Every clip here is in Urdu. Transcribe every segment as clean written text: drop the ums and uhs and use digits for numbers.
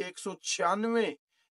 196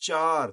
4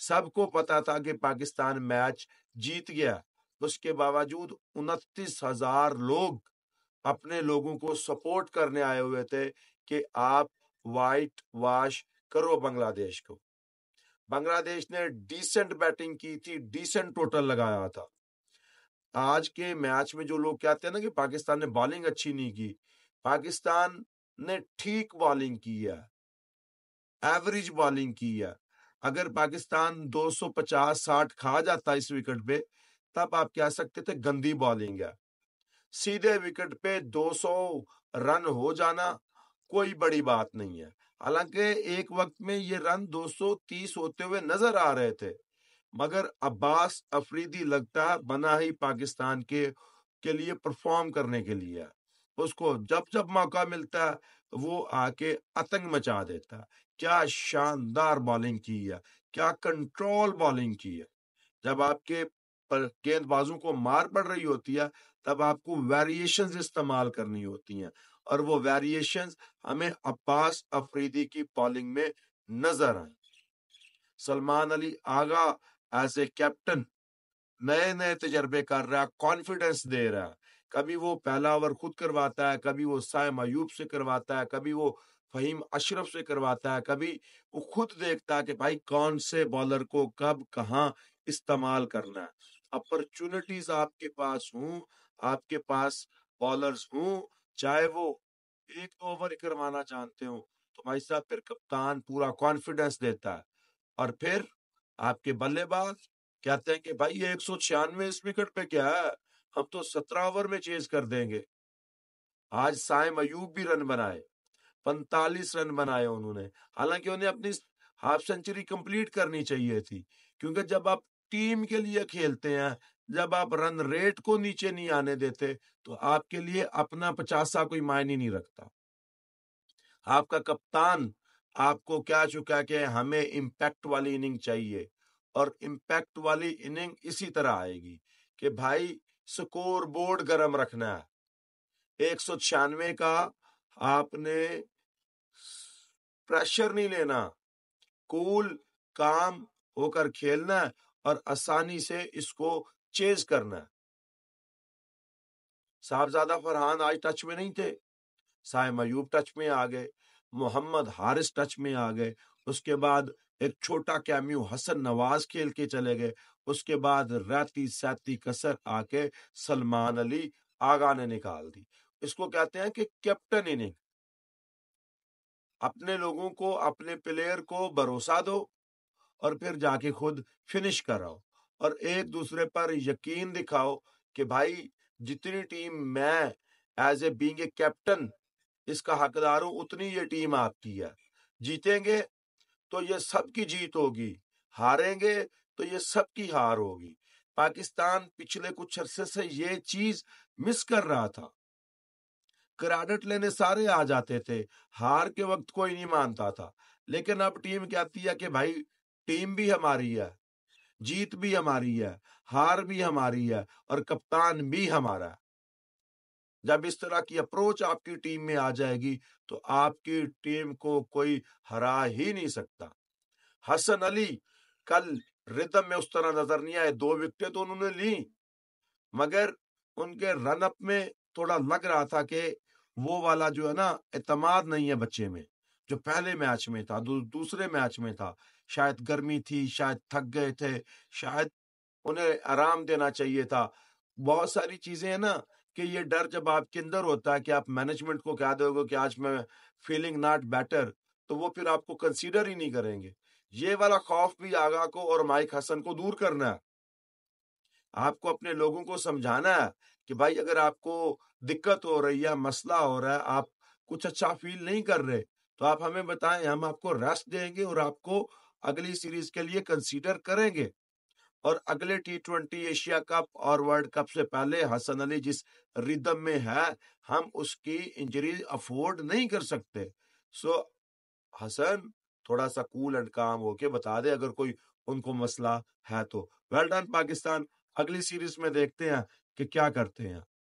سب کو پتا تھا کہ پاکستان میچ جیت گیا، اس کے باوجود 29,000 لوگ اپنے لوگوں کو سپورٹ کرنے آئے ہوئے تھے کہ آپ وائٹ واش کرو بنگلہ دیش کو۔ بنگلہ دیش نے ڈیسنٹ بیٹنگ کی تھی، ڈیسنٹ ٹوٹل لگایا تھا۔ آج کے میچ میں جو لوگ کہتے ہیں نا کہ پاکستان نے بالنگ اچھی نہیں کی، پاکستان نے ٹھیک بالنگ کی ہے، ایوریج بالنگ کی ہے۔ اگر پاکستان 250-60 کھا جاتا اس وکٹ پہ، تب آپ کہہ سکتے تھے گندی بالنگ ہے۔ سیدھے وکٹ پہ 200 رن ہو جانا کوئی بڑی بات نہیں ہے، حالانکہ ایک وقت میں یہ رن 230 ہوتے ہوئے نظر آ رہے تھے، مگر عباس افریدی لگتا ہے بنا ہی پاکستان کے لیے پرفارم کرنے کے لیے، اس کو جب جب موقع ملتا ہے وہ آ کے اتنگ مچا دیتا ہے۔ کیا شاندار بالنگ کی ہے، کیا کنٹرول بالنگ کی ہے۔ جب آپ کے گیند بازوں کو مار پڑ رہی ہوتی ہے تب آپ کو ویریشنز استعمال کرنی ہوتی ہیں، اور وہ ویریشنز ہمیں عباس افریدی کی بالنگ میں نظر آئیں۔ سلمان علی آغا ایز اے کیپٹن نئے نئے تجربے کر رہا ہے، کانفیڈنس دے رہا ہے، کبھی وہ پہلا اوور خود کرواتا ہے، کبھی وہ سائم ایوب سے کرواتا ہے، کبھی وہ فہیم اشرف سے کرواتا ہے، کبھی وہ خود دیکھتا ہے کہ بھائی کون سے بالر کو کب کہاں استعمال کرنا ہے۔ اپرچونٹیز آپ کے پاس ہوں، آپ کے پاس بالرز ہوں، چاہے وہ ایک دو اوور کروانا چاہتے ہوں، تو بھائی صاحب پھر کپتان پورا کانفیڈنس دیتا ہے، اور پھر آپ کے بلے باز کہتے ہیں کہ بھائی یہ 196 اس وکٹ پہ کیا ہے، ہم تو 17 اوور میں چیز کر دیں گے۔ آج سائم ایوب بھی رن بنائے، 45 رن بنائے انہوں نے، حالانکہ انہیں اپنی ہاف سینچری کمپلیٹ کرنی چاہیے تھی، کیونکہ جب آپ ٹیم کے لیے کھیلتے ہیں، جب آپ رن ریٹ کو نیچے نہیں آنے دیتے تو آپ کے لیے اپنا 50 کوئی معنی نہیں رکھتا۔ آپ کا کپتان آپ کو کہہ چکا کہ ہمیں امپیکٹ والی اننگ چاہیے، اور امپیکٹ والی اننگ اسی طرح آئے گی کہ بھائی سکور بورڈ گرم رکھنا ہے۔ 196 کا آپ نے پریشر نہیں لینا، کول کام ہو کر کھیلنا ہے اور آسانی سے اس کو چیز کرنا ہے۔ صاحبزادہ فرحان آج ٹچ میں نہیں تھے، سائم ایوب ٹچ میں آ گئے، محمد حارث ٹچ میں آ گئے، اس کے بعد ایک چھوٹا کیمیو حسن نواز کھیل کے چلے گئے، اس کے بعد رہتی سہتی کسر آ کے سلمان علی آغا نے نکال دی۔ اس کو کہتے ہیں کہ کیپٹن اننگ۔ اپنے لوگوں کو، اپنے پلیئر کو بھروسہ دو اور پھر جا کے خود فنش کراؤ، اور ایک دوسرے پر یقین دکھاؤ کہ بھائی جتنی ٹیم میں as a being a captain اس کا حقدار ہوں، اتنی یہ ٹیم آپ کی ہے۔ جیتیں گے تو یہ سب کی جیت ہوگی، ہاریں گے تو یہ سب کی ہار ہوگی۔ پاکستان پچھلے کچھ عرصے سے یہ چیز مس کر رہا تھا، کریڈٹ لینے سارے آ جاتے تھے، ہار کے وقت کوئی نہیں مانتا تھا، لیکن اب ٹیم کہتی ہے کہ بھائی ٹیم بھی ہماری ہے، جیت بھی ہماری ہے، ہار بھی ہماری ہے، اور کپتان بھی ہمارا ہے۔ جب اس طرح کی اپروچ آپ کی ٹیم میں آ جائے گی تو آپ کی ٹیم کو کوئی ہرا ہی نہیں سکتا۔ حسن علی کل ردم میں اس طرح نظر نہیں آئے، 2 وکٹیں تو انہوں نے لی، مگر ان کے رن اپ میں تھوڑا لگ رہا تھا کہ وہ والا جو ہے نا اعتماد نہیں ہے بچے میں، جو پہلے میچ میں تھا، دوسرے میچ میں تھا۔ شاید گرمی تھی، شاید تھک گئے تھے، شاید انہیں آرام دینا چاہیے تھا۔ بہت ساری چیزیں ہیں نا کہ یہ ڈر جب آپ کے اندر ہوتا ہے کہ آپ مینجمنٹ کو کہہ دو گے کہ آج میں فیلنگ ناٹ بیٹر، تو وہ پھر آپ کو کنسیڈر ہی نہیں کریں گے۔ یہ والا خوف بھی آغا کو اور مائک حسن کو دور کرنا ہے۔ آپ کو اپنے لوگوں کو سمجھانا ہے کہ بھائی اگر آپ کو دقت ہو رہی ہے، مسئلہ ہو رہا ہے، آپ کچھ اچھا فیل نہیں کر رہے، تو آپ ہمیں بتائیں، ہم آپ کو ریسٹ دیں گے اور آپ کو اگلی سیریز کے لیے کنسیڈر کریں گے۔ اور اگلے T20 ایشیا کپ اور ورلڈ کپ سے پہلے حسن علی جس ردم میں ہے، ہم اس کی انجری افورڈ نہیں کر سکتے۔ سو حسن تھوڑا سا کول اینڈ کام ہو کے بتا دے اگر کوئی ان کو مسئلہ ہے تو۔ ویل ڈن پاکستان، اگلی سیریز میں دیکھتے ہیں کہ کیا کرتے ہیں۔